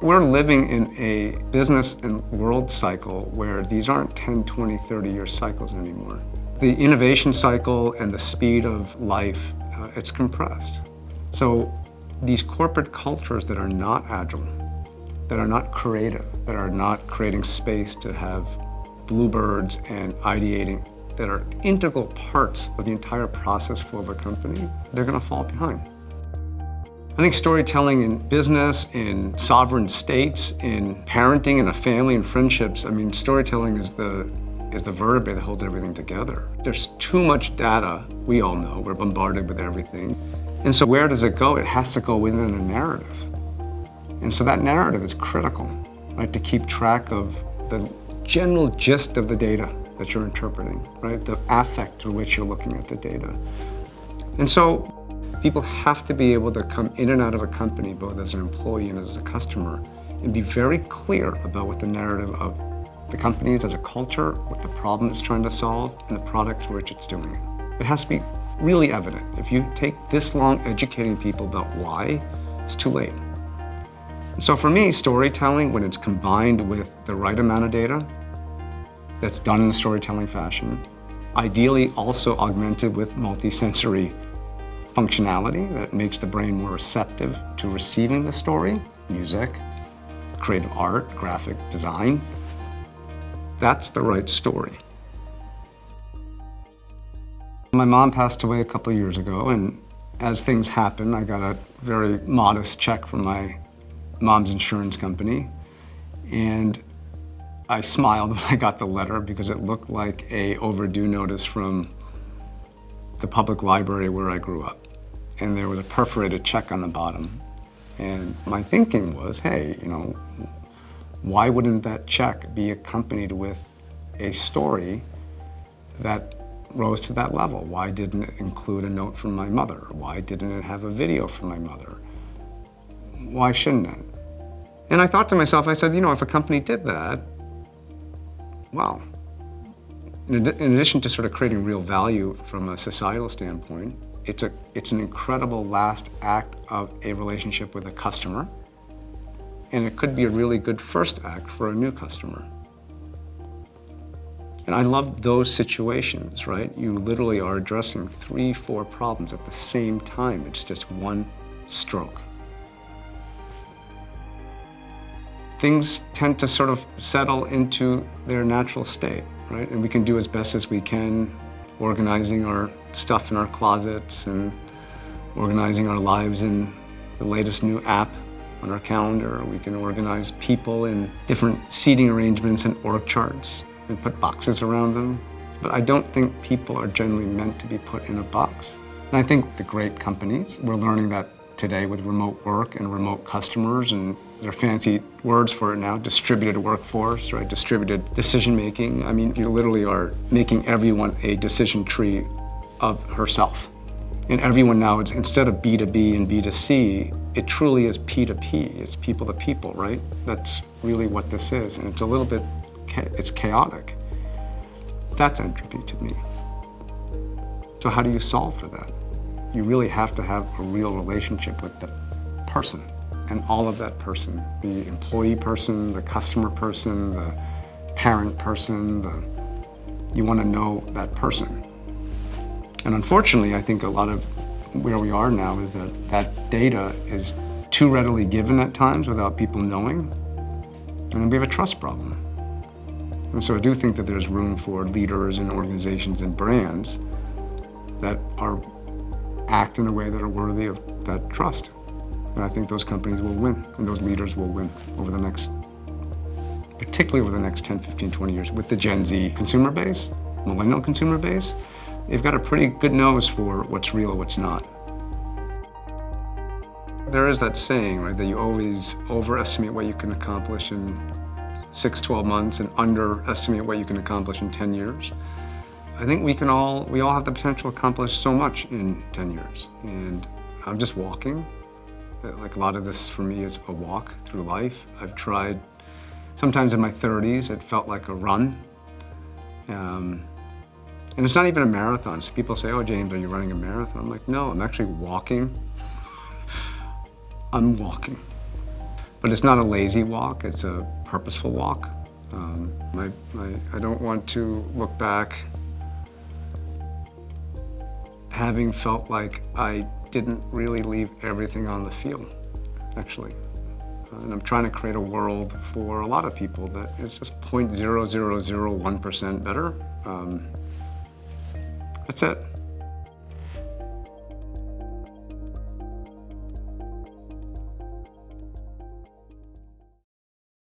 We're living in a business and world cycle where these aren't 10, 20, 30-year cycles anymore. The innovation cycle and the speed of life, it's compressed. So these corporate cultures that are not agile, that are not creative, that are not creating space to have bluebirds and ideating, that are integral parts of the entire process flow of a company, they're going to fall behind. I think storytelling in business, in sovereign states, in parenting, in a family, and friendships, I mean, storytelling is the vertebrae that holds everything together. There's too much data, we all know, we're bombarded with everything. And so where does it go? It has to go within a narrative. And so that narrative is critical, right, to keep track of the general gist of the data that you're interpreting, right, the affect through which you're looking at the data. And so people have to be able to come in and out of a company, both as an employee and as a customer, and be very clear about what the narrative of the company is as a culture, what the problem it's trying to solve, and the product through which it's doing it. It has to be really evident. If you take this long educating people about why, it's too late. And so for me, storytelling, when it's combined with the right amount of data, that's done in a storytelling fashion, ideally also augmented with multisensory functionality that makes the brain more receptive to receiving the story, music, creative art, graphic design. That's the right story. My mom passed away a couple of years ago, and as things happen, I got a very modest check from my mom's insurance company, and I smiled when I got the letter because it looked like an overdue notice from the public library where I grew up. And there was a perforated check on the bottom. And my thinking was, hey, you know, why wouldn't that check be accompanied with a story that rose to that level? Why didn't it include a note from my mother? Why didn't it have a video from my mother? Why shouldn't it? And I thought to myself, I said, you know, if a company did that, well, in addition to sort of creating real value from a societal standpoint, it's an incredible last act of a relationship with a customer, and it could be a really good first act for a new customer. And I love those situations, right? You literally are addressing 3, 4 problems at the same time. It's just one stroke. Things tend to sort of settle into their natural state, right? And we can do as best as we can, organizing our stuff in our closets and organizing our lives in the latest new app on our calendar. We can organize people in different seating arrangements and org charts and put boxes around them. But I don't think people are generally meant to be put in a box. And I think the great companies, we're learning that today with remote work and remote customers, and there are fancy words for it now, distributed workforce, right? Distributed decision making. I mean, you literally are making everyone a decision tree of herself. And everyone now, it's, instead of B2B and B2C, it truly is P2P. It's people to people, right? That's really what this is. And it's a little bit, it's chaotic. That's entropy to me. So how do you solve for that? You really have to have a real relationship with the person and all of that person, the employee person, the customer person, the parent person, you want to know that person. And unfortunately, I think a lot of where we are now is that that data is too readily given at times without people knowing, and we have a trust problem. And so I do think that there's room for leaders and organizations and brands that act in a way that are worthy of that trust. And I think those companies will win, and those leaders will win over the next, particularly over the next 10, 15, 20 years. With the Gen Z consumer base, millennial consumer base, they've got a pretty good nose for what's real, what's not. There is that saying, right, that you always overestimate what you can accomplish in 6, 12 months and underestimate what you can accomplish in 10 years. I think we all have the potential to accomplish so much in 10 years. And I'm just walking. Like a lot of this for me is a walk through life. I've tried, sometimes in my 30s, it felt like a run. And it's not even a marathon. So people say, oh, James, are you running a marathon? I'm like, no, I'm actually walking. I'm walking. But it's not a lazy walk, it's a purposeful walk. I don't want to look back having felt like I didn't really leave everything on the field, actually. And I'm trying to create a world for a lot of people that is just 0.0001% better. That's it.